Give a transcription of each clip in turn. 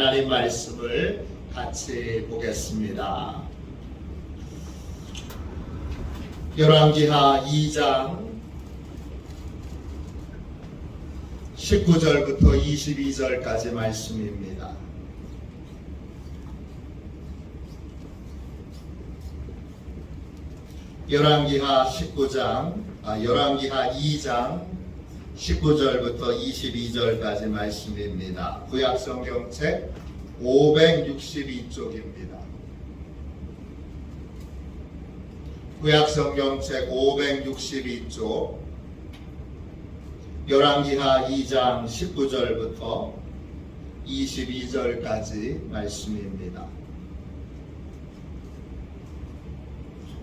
하나님 말씀을 같이 보겠습니다. 열왕기하 2장 19절부터 22절까지 말씀입니다. 열왕기하 2장 19절부터 22절까지 말씀입니다. 구약성경책 562쪽입니다. 구약성경책 562쪽 열왕기하 2장 19절부터 22절까지 말씀입니다.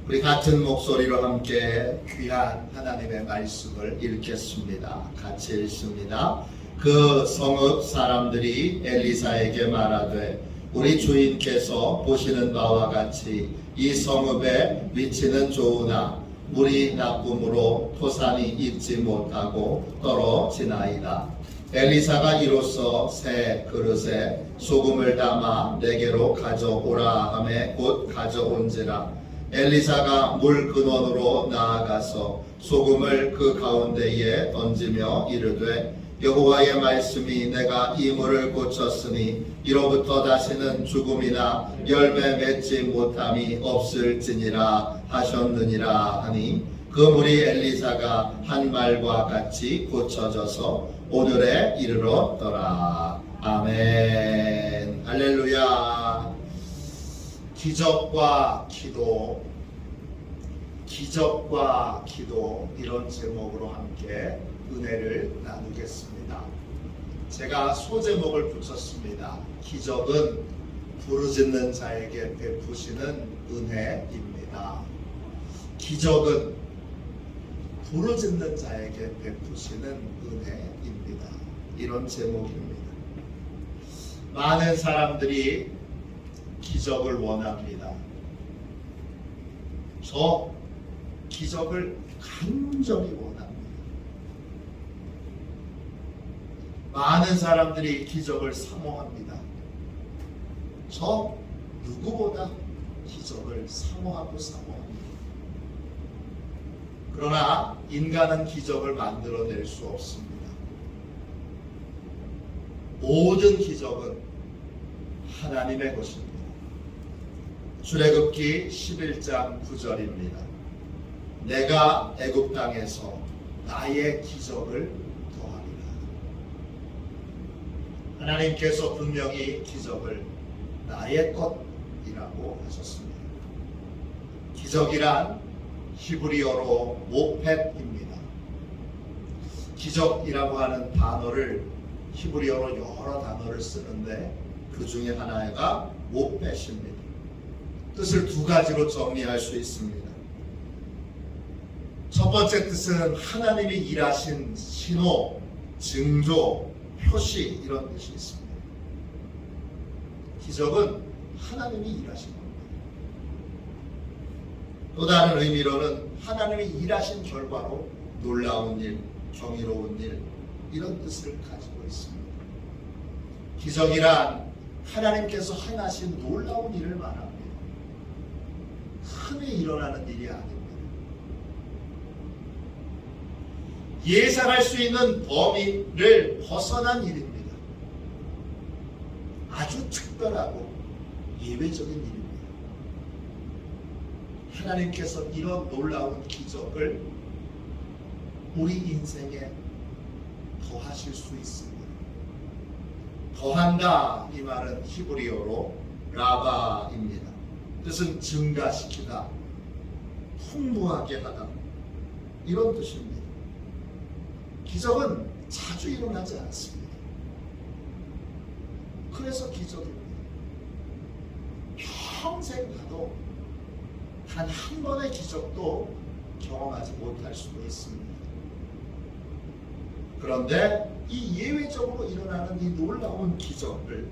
우리 같은 목소리로 함께 귀한 하나님의 말씀을 읽겠습니다. 같이 읽습니다. 그 성읍 사람들이 엘리사에게 말하되 우리 주인께서 보시는 바와 같이 이 성읍의 위치는 좋으나 물이 나쁨으로 토산이 있지 못하고 떨어지나이다. 엘리사가 이로써 새 그릇에 소금을 담아 내게로 가져오라 하매 곧 가져온지라. 엘리사가 물 근원으로 나아가서 소금을 그 가운데에 던지며 이르되 여호와의 말씀이 내가 이 물을 고쳤으니 이로부터 다시는 죽음이나 열매 맺지 못함이 없을지니라 하셨느니라 하니 그 물이 엘리사가 한 말과 같이 고쳐져서 오늘에 이르렀더라. 아멘. 할렐루야. 기적과 기도 이런 제목으로 함께 은혜를 나누겠습니다. 제가 소제목을 붙였습니다. 기적은 부르짖는 자에게 베푸시는 은혜입니다. 기적은 부르짖는 자에게 베푸시는 은혜입니다. 이런 제목입니다. 많은 사람들이 기적을 원합니다. 저 기적을 간절히 원합니다. 많은 사람들이 기적을 사모합니다. 저 누구보다 기적을 사모합니다. 그러나 인간은 기적을 만들어낼 수 없습니다. 모든 기적은 하나님의 것입니다. 출애굽기 11장 9절입니다. 내가 애굽 땅에서 나의 기적을 더하리라. 하나님께서 분명히 기적을 나의 것이라고 하셨습니다. 기적이란 히브리어로 모펫입니다. 기적이라고 하는 단어를 히브리어로 여러 단어를 쓰는데 그 중에 하나가 모펫입니다. 뜻을 두 가지로 정리할 수 있습니다. 첫 번째 뜻은 하나님이 일하신 신호, 징조, 표시 이런 뜻이 있습니다. 기적은 하나님이 일하신 겁니다. 또 다른 의미로는 하나님이 일하신 결과로 놀라운 일, 정의로운 일 이런 뜻을 가지고 있습니다. 기적이란 하나님께서 행하신 놀라운 일을 말합니다. 흔히 일어나는 일이 아닙니다. 예상할 수 있는 범위를 벗어난 일입니다. 아주 특별하고 예외적인 일입니다. 하나님께서 이런 놀라운 기적을 우리 인생에 더하실 수 있습니다. 더한다 이 말은 히브리어로 라바입니다. 뜻은 증가시키다, 풍부하게 하다 이런 뜻입니다. 기적은 자주 일어나지 않습니다. 그래서 기적입니다. 평생 가도 단 한 번의 기적도 경험하지 못할 수도 있습니다. 그런데 이 예외적으로 일어나는 이 놀라운 기적을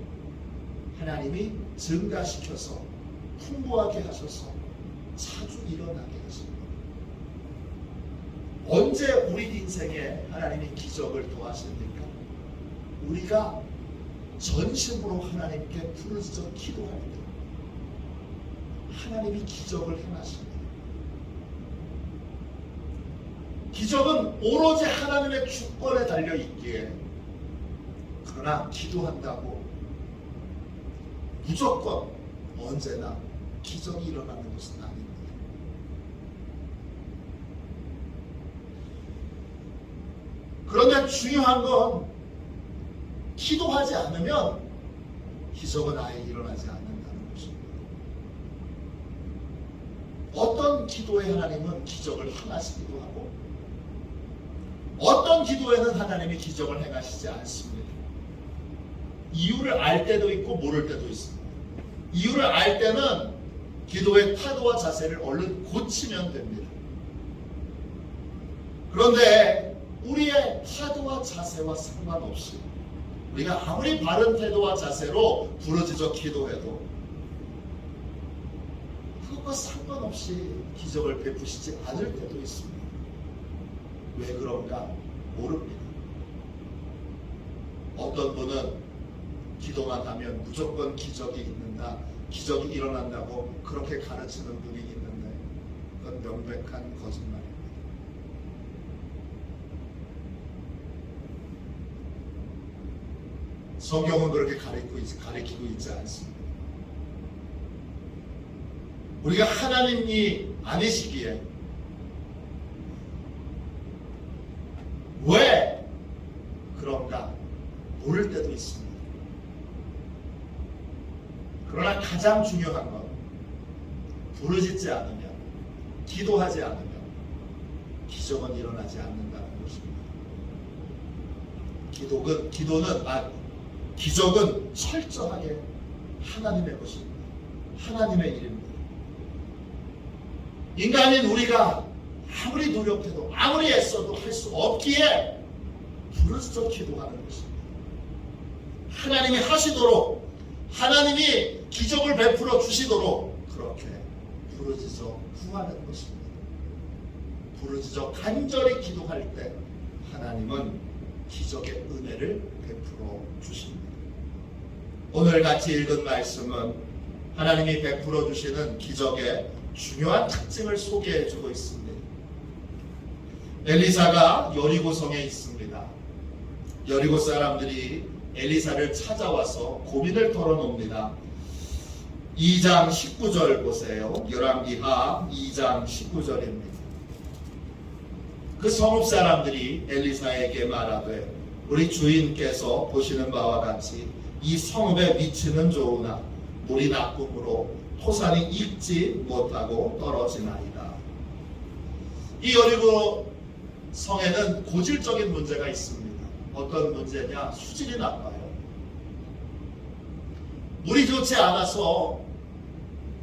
하나님이 증가시켜서 풍부하게 하셔서 자주 일어나게 하십니다. 언제 우리 인생에 하나님이 기적을 더하십니까? 우리가 전심으로 하나님께 부르짖어 기도할 때 하나님이 기적을 행하십니다. 기적은 오로지 하나님의 주권에 달려 있기에, 그러나 기도한다고 무조건 언제나 기적이 일어나는 것은 아닙니다. 그런데 중요한 건 기도하지 않으면 기적은 아예 일어나지 않는다는 것입니다. 어떤 기도에 하나님은 기적을 행하시기도 하고, 어떤 기도에는 하나님이 기적을 행하시지 않습니다. 이유를 알 때도 있고 모를 때도 있습니다. 이유를 알 때는 기도의 태도와 자세를 얼른 고치면 됩니다. 그런데 우리의 태도와 자세와 상관없이, 우리가 아무리 바른 태도와 자세로 부르짖어 기도해도 그것과 상관없이 기적을 베푸시지 않을 때도 있습니다. 왜 그런가 모릅니다. 어떤 분은 기도만 하면 무조건 기적이 있는다, 기적이 일어난다고 그렇게 가르치는 분이 있는데, 그건 명백한 거짓말입니다. 성경은 그렇게 가리키고 있지 않습니다. 우리가 하나님이 아니시기에 왜 그런가 모를 때도 있습니다. 그러나 가장 중요한 건 부르짖지 않으면, 기도하지 않으면 기적은 일어나지 않는다는 것입니다. 기적은 철저하게 하나님의 것입니다. 하나님의 일입니다. 인간인 우리가 아무리 노력해도 아무리 애써도 할 수 없기에 부르짖어 기도하는 것입니다. 하나님이 하시도록, 하나님이 기적을 베풀어 주시도록 그렇게 부르짖어 구하는 것입니다. 부르짖어 간절히 기도할 때 하나님은 기적의 은혜를 베풀어 주십니다. 오늘 같이 읽은 말씀은 하나님이 베풀어 주시는 기적의 중요한 특징을 소개해 주고 있습니다. 엘리사가 여리고성에 있습니다. 여리고 사람들이 엘리사를 찾아와서 고민을 털어놓습니다. 2장 19절 보세요. 열왕기하 2장 19절입니다. 그 성읍 사람들이 엘리사에게 말하되, 우리 주인께서 보시는 바와 같이 이 성읍의 위치는 좋으나 물이 나쁨으로 토산이 익지 못하고 떨어지나이다. 이 여리고 성에는 고질적인 문제가 있습니다. 어떤 문제냐? 수질이 나빠요. 물이 좋지 않아서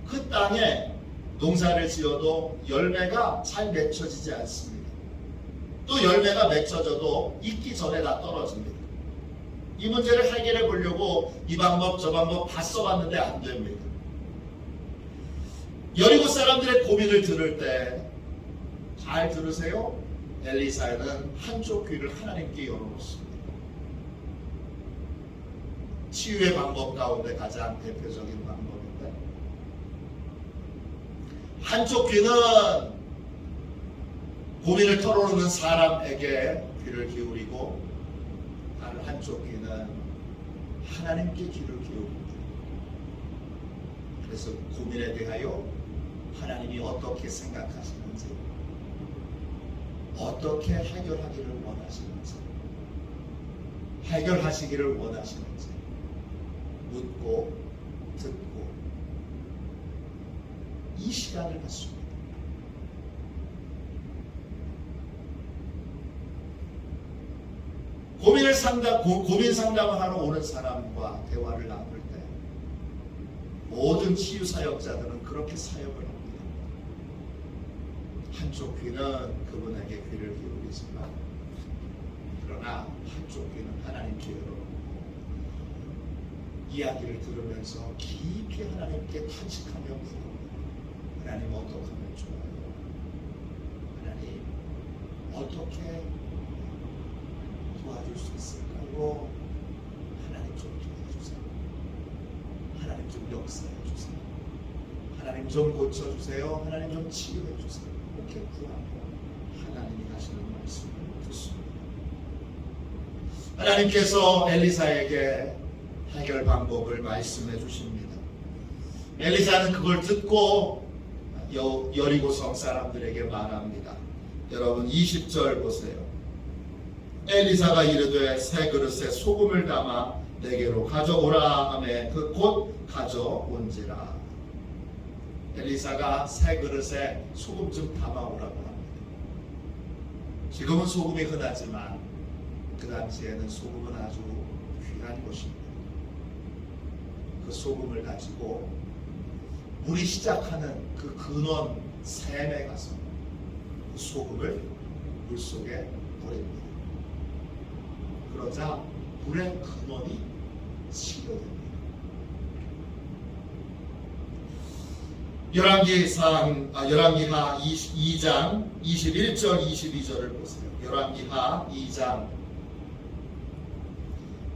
그 땅에 농사를 지어도 열매가 잘 맺혀지지 않습니다. 또 열매가 맺혀져도 익기 전에 다 떨어집니다. 이 문제를 해결해 보려고 이 방법 저 방법 다 써봤는데 안 됩니다. 여리고 사람들의 고민을 들을 때 잘 들으세요. 엘리사는 한쪽 귀를 하나님께 열어놓습니다. 치유의 방법 가운데 가장 대표적인 방법인데, 한쪽 귀는 고민을 털어놓는 사람에게 귀를 기울이고, 다른 한쪽 귀는 하나님께 귀를 기울입니다. 그래서 고민에 대하여 하나님이 어떻게 생각하시는지, 어떻게 해결하기를 원하시는지, 해결하시기를 원하시는지 묻고 듣고 이 시간을 갖습니다. 고민 상담을 하러 오는 사람과 대화를 나눌 때 모든 치유 사역자들은 그렇게 사역을 합니다. 한쪽 귀는 그분에게 귀를 기울이지만, 그러나 한쪽 귀는 하나님께 열어놓고 이야기를 들으면서 깊이 하나님께 탄식하며 구합니다. 하나님 어떻게 하면 좋아요? 하나님 어떻게 도와줄 수 있을까요? 하나님 좀 도와주세요. 좀 역사해 주세요. 하나님 좀 고쳐주세요. 하나님 좀 치유해 주세요. 이렇게 구하고 하나님이 하시는 말씀을 듣습니다. 하나님께서 엘리사에게 해결 방법을 말씀해 주십니다. 엘리사는 그걸 듣고 여리고성 사람들에게 말합니다. 여러분 20절 보세요. 엘리사가 이르되 새 그릇에 소금을 담아 내게로 가져오라 하매 그 곧 가져온지라. 엘리사가 새 그릇에 소금 좀 담아오라고 합니다. 지금은 소금이 흔하지만 그 당시에는 소금은 아주 귀한 것입니다. 그 소금을 가지고 물이 시작하는 그 근원 샘에 가서 그 소금을 물속에 버립니다. 그러자 물의 근원이 치료됩니다. 열왕기하 2장 21절 22절을 보세요. 열왕기하 2장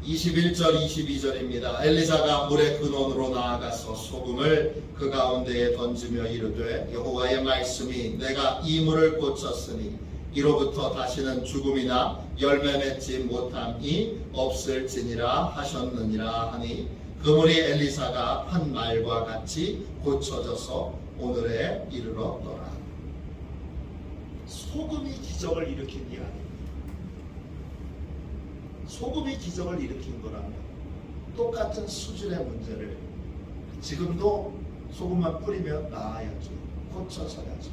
21절 22절입니다. 엘리사가 물의 근원으로 나아가서 소금을 그 가운데에 던지며 이르되 여호와의 말씀이 내가 이 물을 고쳤으니 이로부터 다시는 죽음이나 열매 맺지 못함이 없을지니라 하셨느니라 하니 그 물이 엘리사가 한 말과 같이 고쳐져서 오늘에 이르렀더라. 소금이 기적을 일으킨 게 아닙니다. 소금이 기적을 일으킨 거라면 똑같은 수준의 문제를 지금도 소금만 뿌리면 나아야죠. 고쳐져야죠.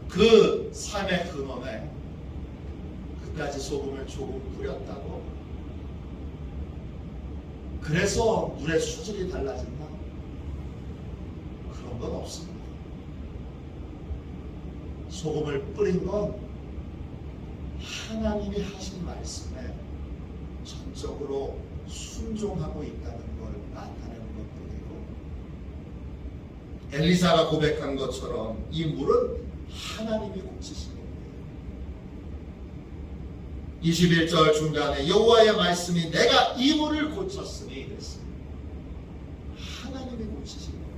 그 삶의 근원에 그까지 소금을 조금 뿌렸다고 그래서 물의 수질이 달라진다? 그런 건 없습니다. 소금을 뿌린 건 하나님이 하신 말씀에 전적으로 순종하고 있다는 걸 나타내는 것뿐이고 엘리사가 고백한 것처럼 이 물은 하나님이 고치신 겁니다. 21절 중간에 여호와의 말씀이 내가 이 물을 고쳤으니 이랬습니다. 하나님이 고치신 겁니다.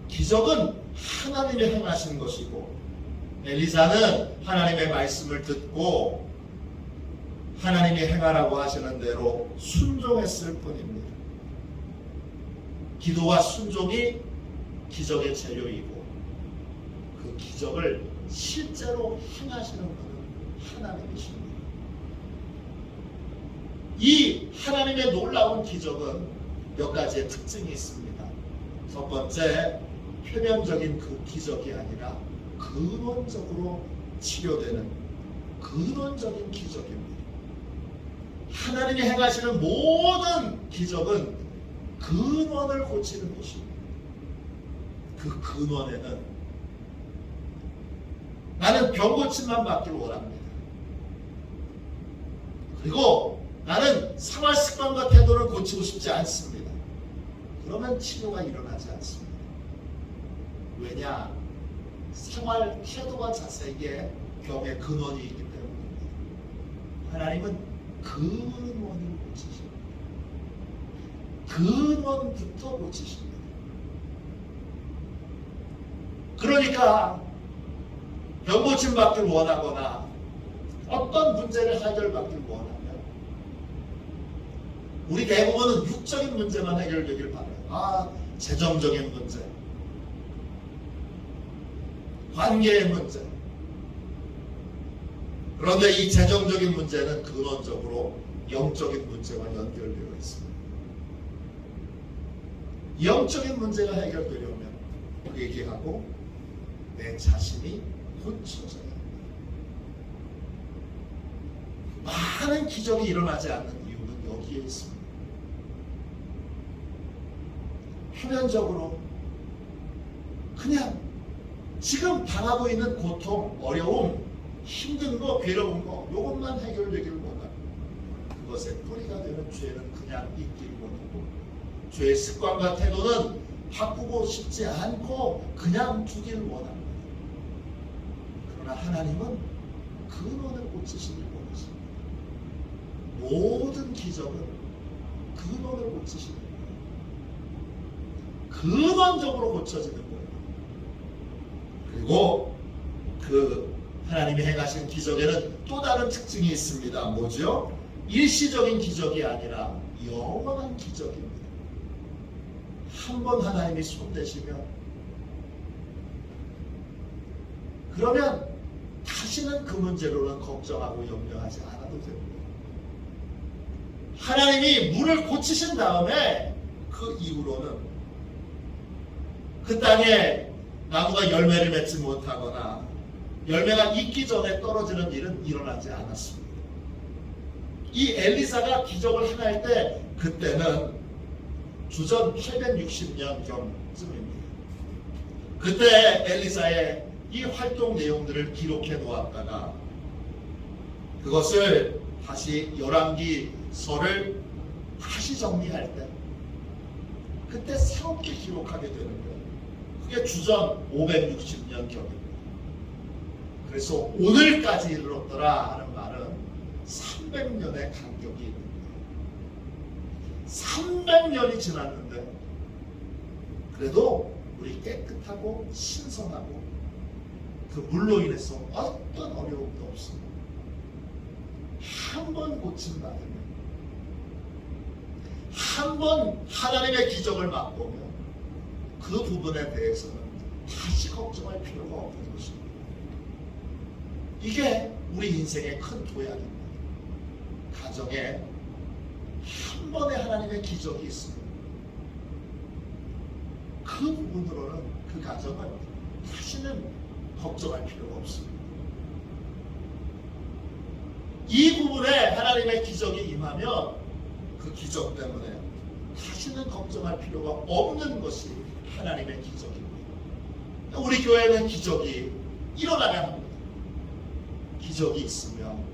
기적은 하나님이 행하신 것이고 엘리사는 하나님의 말씀을 듣고 하나님이 행하라고 하시는 대로 순종했을 뿐입니다. 기도와 순종이 기적의 재료이고 그 기적을 실제로 행하시는 분은 하나님이십니다. 이 하나님의 놀라운 기적은 몇 가지의 특징이 있습니다. 첫 번째, 표면적인 그 기적이 아니라 근원적으로 치료되는 근원적인 기적입니다. 하나님이 행하시는 모든 기적은 근원을 고치는 것입니다. 그 근원에는 나는 병 고침만 받길 원합니다. 그리고 나는 생활 습관과 태도를 고치고 싶지 않습니다. 그러면 치료가 일어나지 않습니다. 왜냐? 생활 태도와 자세에 병의 근원이 있기 때문입니다. 하나님은 근원을 고치십니다. 근원부터 고치십니다. 그러니까 병 고침 받길 원하거나 어떤 문제를 해결받길 원하면 우리 대부분은 육적인 문제만 해결되길 바라요. 재정적인 문제, 관계의 문제. 그런데 이 재정적인 문제는 근원적으로 영적인 문제와 연결되어 있습니다. 영적인 문제가 해결되려면 회개하고 내 자신이 고쳐져야 합니다. 많은 기적이 일어나지 않는 이유는 여기에 있습니다. 표면적으로 그냥 지금 당하고 있는 고통, 어려움, 힘든 거, 괴로운 거 이것만 해결되기를 원합니다. 그것의 뿌리가 되는 죄는 그냥 잊기를 원하고 죄의 습관과 태도는 바꾸고 싶지 않고 그냥 두기를 원합니다. 그러나 하나님은 근원을 고치시길 원하십니다. 모든 기적은 근원을 고치시는 거예요. 근원적으로 고쳐지는 거예요. 그리고 그 하나님이 행하신 기적에는 또 다른 특징이 있습니다. 뭐죠? 일시적인 기적이 아니라 영원한 기적입니다. 한번 하나님이 손대시면 그러면 다시는 그 문제로는 걱정하고 염려하지 않아도 됩니다. 하나님이 물을 고치신 다음에 그 이후로는 그 땅에 나무가 열매를 맺지 못하거나 열매가 익기 전에 떨어지는 일은 일어나지 않았습니다. 이 엘리사가 기적을 행할 때 그때는 주전 860년경쯤입니다. 그때 엘리사의 이 활동 내용들을 기록해 놓았다가 그것을 다시 열왕기서를 다시 정리할 때 그때 새롭게 기록하게 되는 거예요. 그게 주전 560년경입니다. 그래서 오늘까지 이르렀더라 하는 말은 300년의 간격이 있는 거예요. 300년이 지났는데 그래도 우리 깨끗하고 신선하고 그 물로 인해서 어떤 어려움도 없습니다. 한 번 고침 받으면 한 번 하나님의 기적을 맛보면 그 부분에 대해서는 다시 걱정할 필요가 없는 것입니다. 이게 우리 인생의 큰 도약입니다. 가정에 한 번의 하나님의 기적이 있으면 그 부분으로는 그 가정은 다시는 걱정할 필요가 없습니다. 이 부분에 하나님의 기적이 임하면 그 기적 때문에 다시는 걱정할 필요가 없는 것이 하나님의 기적입니다. 우리 교회는 기적이 일어나야 합니다. 기적이 있으면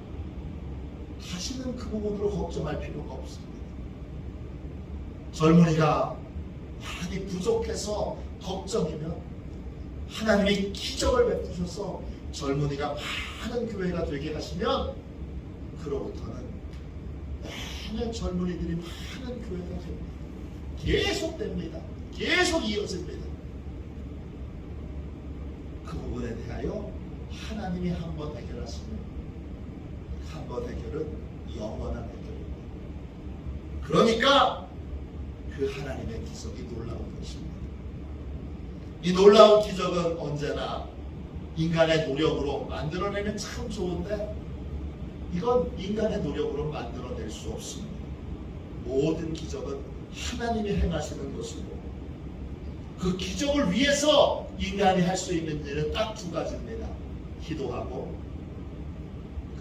다시는 그 부분으로 걱정할 필요가 없습니다. 젊은이가 많이 부족해서 걱정이면 하나님이 기적을 베푸셔서 젊은이가 많은 교회가 되게 하시면 그로부터는 매년 젊은이들이 많은 교회가 됩니다. 계속 됩니다. 계속 이어집니다. 그 부분에 대하여 하나님이 한 번 해결하시면 한 번 해결은 영원한 해결입니다. 그러니까 그 하나님의 기적이 놀라운 것입니다. 이 놀라운 기적은 언제나 인간의 노력으로 만들어내면 참 좋은데 이건 인간의 노력으로 만들어낼 수 없습니다. 모든 기적은 하나님이 행하시는 것이고 그 기적을 위해서 인간이 할 수 있는 일은 딱 두 가지입니다. 기도하고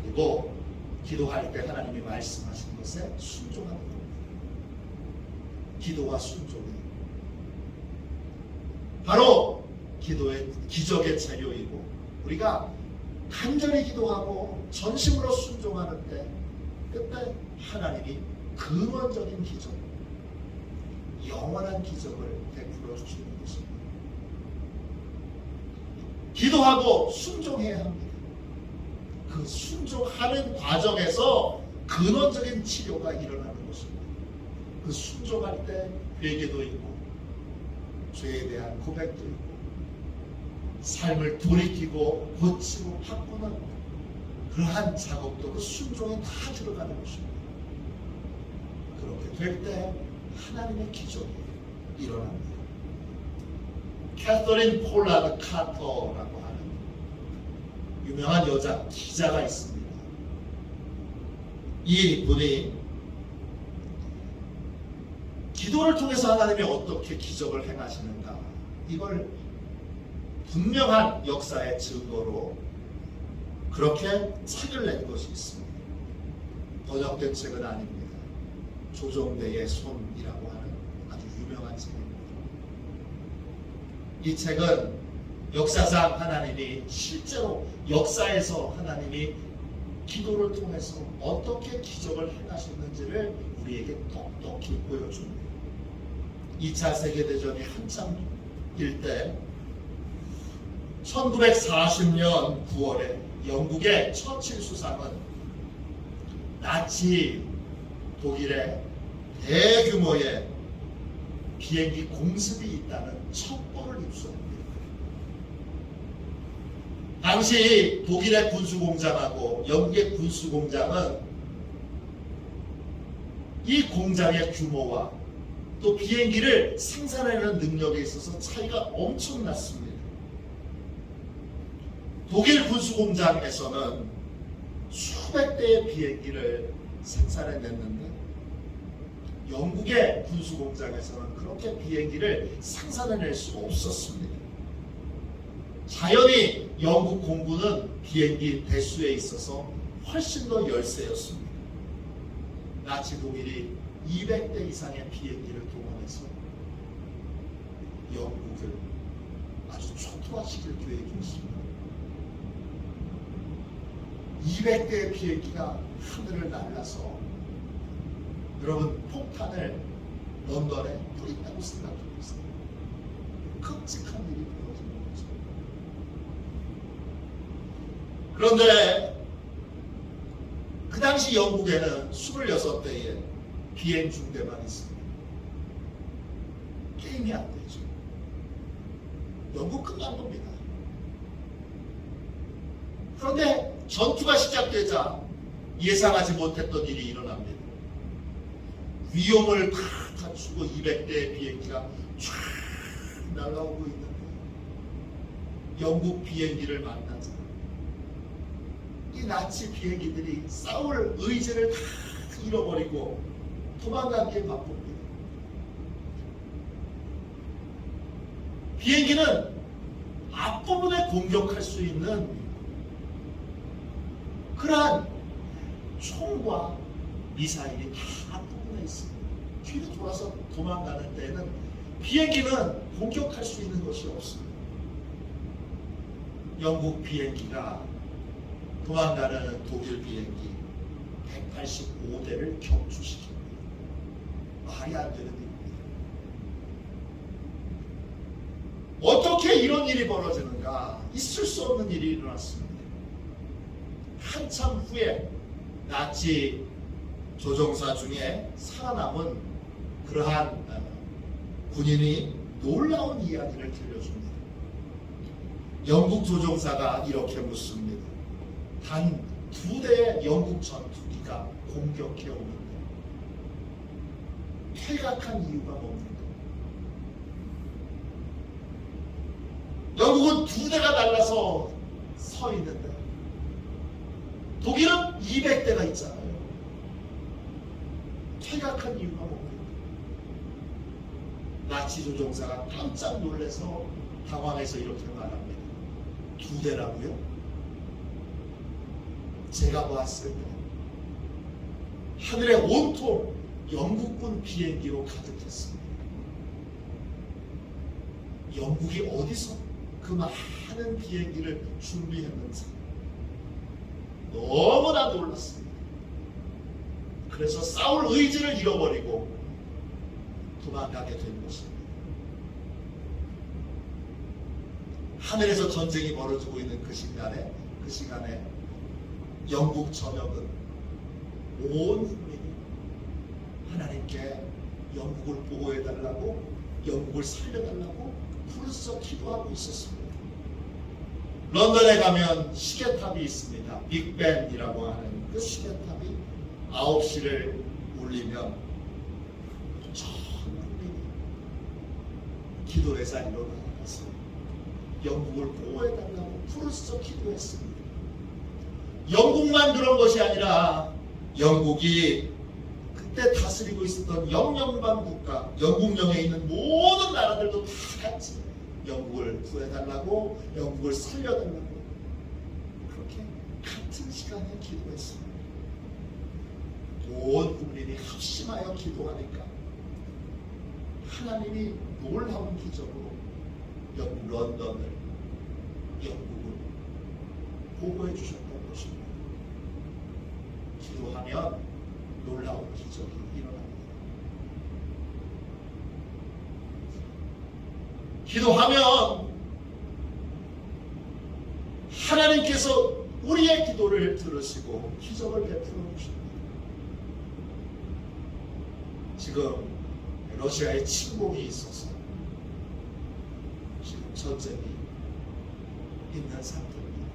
그리고 기도할 때 하나님이 말씀하신 것에 순종하는 겁니다. 기도와 순종이 바로 기도의 기적의 재료이고 우리가 간절히 기도하고 전심으로 순종하는데 그때 하나님이 근원적인 기적, 영원한 기적을 베풀어 주시는 것입니다. 기도하고 순종해야 합니다. 그 순종하는 과정에서 근원적인 치료가 일어나는 것입니다. 그 순종할 때 회개도 있고 죄에 대한 고백도 있고 삶을 돌이키고 고치고 바꾸는 그러한 작업도 그 순종에 다 들어가는 것입니다. 그렇게 될 때 하나님의 기적이 일어납니다. 캐서린 폴라드 카터라고 하는 유명한 여자 기자가 있습니다. 이 분이 기도를 통해서 하나님이 어떻게 기적을 행하시는가 이걸 분명한 역사의 증거로 그렇게 책을 낸 것이 있습니다. 번역된 책은 아닙니다. 조정대의 손이라고 하는 아주 유명한 책입니다. 이 책은 역사상 하나님이 실제로 역사에서 하나님이 기도를 통해서 어떻게 기적을 행하셨는지를 우리에게 똑똑히 보여줍니다. 2차 세계대전이 한참일 때 1940년 9월에 영국의 처칠 수상은 나치 독일의 대규모의 비행기 공습이 있다는 첩보를 입수합니다. 당시 독일의 군수공장하고 영국의 군수공장은 이 공장의 규모와 또 비행기를 생산하는 능력에 있어서 차이가 엄청났습니다. 독일 군수공장에서는 수백 대의 비행기를 생산해냈는데 영국의 군수공장에서는 그렇게 비행기를 생산해낼 수가 없었습니다. 자연히 영국 공군은 비행기 대수에 있어서 훨씬 더 열세였습니다. 나치 독일이 200대 이상의 비행기를 동원해서 영국을 아주 초토화시킬 계획이었습니다. 200대의 비행기가 하늘을 날라서 여러분 폭탄을 런던에 뿌린다고 생각해보세요. 끔찍한 일이 벌어지는 거죠. 그런데 그 당시 영국에는 26대의 비행 중대만 있습니다. 게임이 안 되죠. 영국 끝난 겁니다. 그런데 전투가 시작되자 예상하지 못했던 일이 일어납니다. 위험을 다 갖추고 200대의 비행기가 쫙 날아오고 있는데 영국 비행기를 만나자 이 나치 비행기들이 싸울 의지를 다 잃어버리고 도망가기에 바쁩니다. 비행기는 앞부분에 공격할 수 있는 그러한 총과 미사일이 다 앞부분에 있습니다. 뒤로 돌아서 도망가는 데에는 비행기는 공격할 수 있는 것이 없습니다. 영국 비행기가 도망가는 독일 비행기 185대를 격추시킵니다. 말이 안 되는 일입니다. 어떻게 이런 일이 벌어지는가? 있을 수 없는 일이 일어났습니다. 한참 후에 나치 조종사 중에 살아남은 그러한 군인이 놀라운 이야기를 들려줍니다. 영국 조종사가 이렇게 묻습니다. 단 2대의 영국 전투기가 공격해 오는데 퇴각한 이유가 뭡니까? 영국은 2대가 날라서 서 있는데 독일은 200대가 있잖아요. 퇴각한 이유가 뭡니까? 나치 조종사가 깜짝 놀라서 당황해서 이렇게 말합니다. 2대라고요? 제가 봤을 때 하늘에 온통 영국군 비행기로 가득했습니다. 영국이 어디서 그 많은 비행기를 준비했는지 너무나 놀랐습니다. 그래서 싸울 의지를 잃어버리고 도망가게 된 것입니다. 하늘에서 전쟁이 벌어지고 있는 그 시간에 영국 전역은 온 국민이 하나님께 영국을 보호해달라고, 영국을 살려달라고 부르짖어 기도하고 있었습니다. 런던에 가면 시계탑이 있습니다. 빅벤이라고 하는 그 시계탑이 9시를 울리면 전 국민이 기도의 자리로 나가서 영국을 보호해달라고 부르짖어 기도했습니다. 영국만 그런 것이 아니라 영국이 그때 다스리고 있었던 영연방 국가, 영국령에 있는 모든 나라들도 다 같이 영국을 구해달라고, 영국을 살려달라고 그렇게 같은 시간에 기도했습니다. 온 국민이 합심하여 기도하니까 하나님이 놀라운 기적으로 영국 런던을, 영국을 보호해 주셨던 것입니다. 기도하면 놀라운 기적이 일어납니다. 기도하면 하나님께서 우리의 기도를 들으시고 기적을 베풀어 주십니다. 지금 러시아에 침공이 있어서 지금 전쟁이 있는 상태입니다.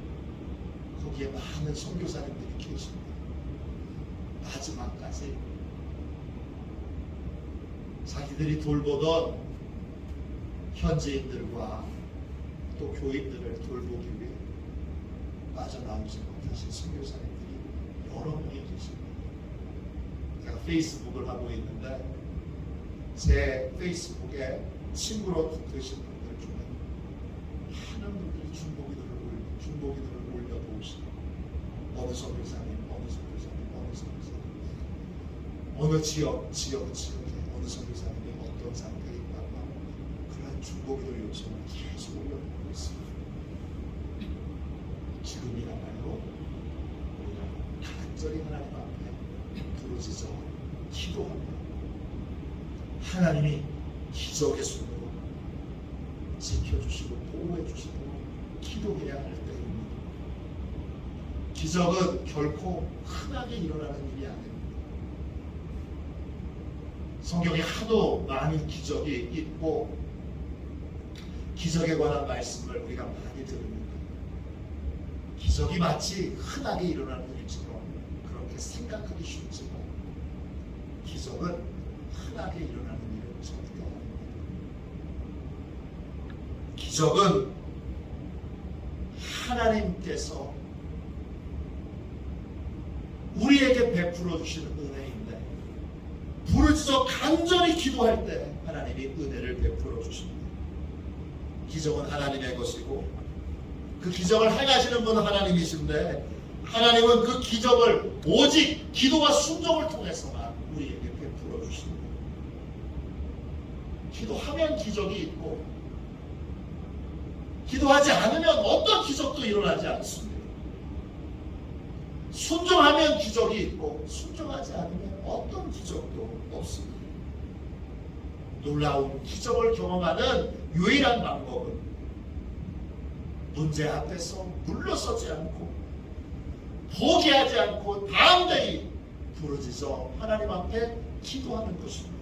거기에 많은 선교사님들이 계십니다. 마지막까지 자기들이 돌보던 현지인들과 또 교인들을 돌보기 위해 빠져나오지 못하신 선교사님들이 여러 명이 계십니다. 제가 페이스북을 하고 있는데 제 페이스북에 친구로 되신 분들 중에 많은 분들이 중보기도를 올려놓으시고 어느 선교사님, 어느 선교사님, 어느 선교사님, 어느 지역에 어느 선교사님이 어떤 상태에 있다고 그런 중보기도 요청을 계속 올려놓고 있습니다. 지금이야말로 우리가 간절히 하나님 앞에 부르짖어 기도합니다. 하나님이 기적의 손으로 지켜주시고 보호해주시도록 기도해야 할 때입니다. 기적은 결코 흔하게 일어나는 일이 아닙니다. 성경에 하도 많은 기적이 있고 기적에 관한 말씀을 우리가 많이 들으니까 기적이 마치 흔하게 일어나는 일처럼 그렇게 생각하기 쉽지만 기적은 흔하게 일어나는 일은 절대 아닙니다. 기적은 하나님께서 우리에게 베풀어 주시는 은혜인데 부르짖어 간절히 기도할 때 하나님이 은혜를 베풀어 주십니다. 기적은 하나님의 것이고 그 기적을 행하시는 분은 하나님이신데 하나님은 그 기적을 오직 기도와 순종을 통해서만 우리에게 베풀어 주십니다. 기도하면 기적이 있고 기도하지 않으면 어떤 기적도 일어나지 않습니다. 순종하면 기적이 있고 순종하지 않으면 어떤 기적도 없습니다. 놀라운 기적을 경험하는 유일한 방법은 문제 앞에서 물러서지 않고 포기하지 않고 담대히 부르짖어 하나님 앞에 기도하는 것입니다.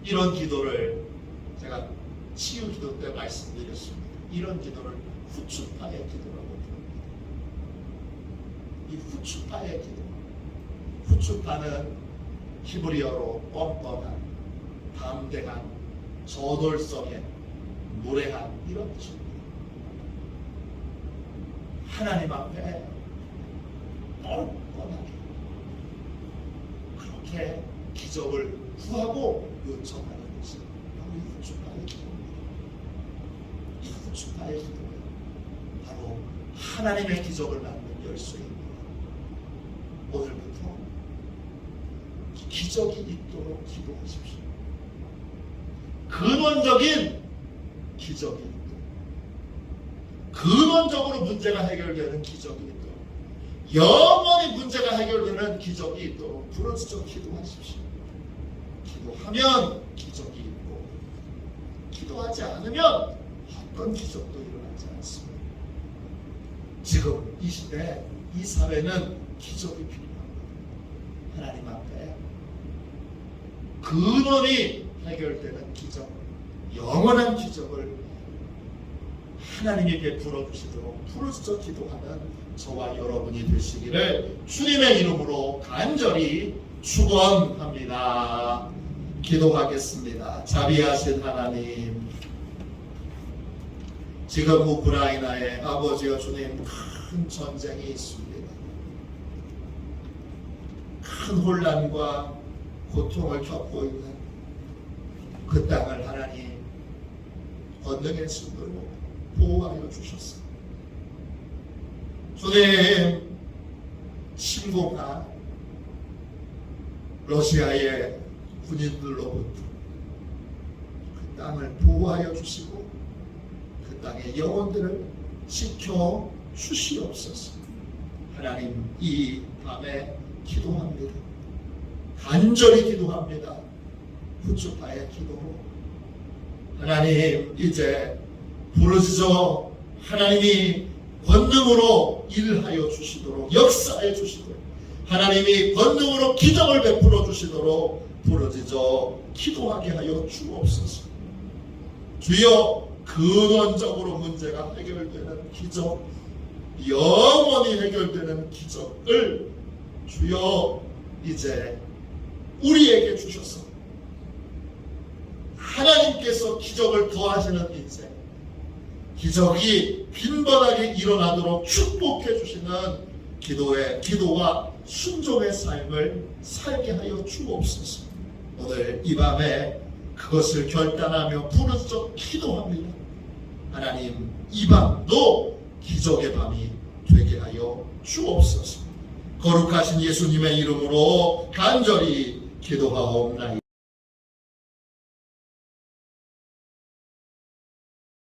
이런 기도를 제가 치유 기도 때 말씀드렸습니다. 이런 기도를 후추파의 기도라고 부릅니다. 이 후추파의 기도, 후추파는 히브리어로 뻔뻔한, 담대한, 저돌성의, 무례한 이런 뜻입니다. 하나님 앞에 뻔뻔하게 그렇게 기적을 구하고 요청하는 것이 바로 이 후추파의 기도입니다. 이 후추파의 기도는 바로 하나님의 기적을 낳는 열쇠입니다. 오늘부터 기적이 있도록 기도하십시오. 근원적인 기적이 있도록, 근원적으로 문제가 해결되는 기적이 있도록, 영원히 문제가 해결되는 기적이 있도록 부르짖어 기도하십시오. 기도하면 기적이 있고 기도하지 않으면 어떤 기적도 일어나지 않습니다. 지금 이 시대, 이 사회는 기적이 필요합니다. 하나님 앞에 근원이 해결되는 기적, 영원한 기적을 하나님이 베풀어 주시도록 부르짖어 기도하는 저와 여러분이 되시기를 주님의 이름으로 간절히 축원합니다. 기도하겠습니다. 자비하신 하나님, 지금 우크라이나에 아버지와 주님 큰 전쟁이 있습니다. 큰 혼란과 고통을 겪고 있는 그 땅을 하나님 권능의 손으로 보호하여 주셨습니다. 주님, 침공한 러시아의 군인들로부터 그 땅을 보호하여 주시고 그 땅의 영혼들을 지켜 주시옵소서. 하나님, 이 밤에 기도합니다. 간절히 기도합니다. 후추파의 기도로 하나님, 이제 부르짖어 하나님이 권능으로 일하여 주시도록, 역사해 주시도록, 하나님이 권능으로 기적을 베풀어 주시도록 부르짖어 기도하게 하여 주옵소서. 주여, 근원적으로 문제가 해결되는 기적, 영원히 해결되는 기적을 주여 이제 우리에게 주셔서 하나님께서 기적을 더하시는 인생, 기적이 빈번하게 일어나도록 축복해 주시는 기도와 순종의 삶을 살게 하여 주옵소서. 오늘 이 밤에 그것을 결단하며 부르짖어 기도합니다. 하나님, 이 밤도 기적의 밤이 되게 하여 주옵소서. 거룩하신 예수님의 이름으로 간절히 기도하옵나이다.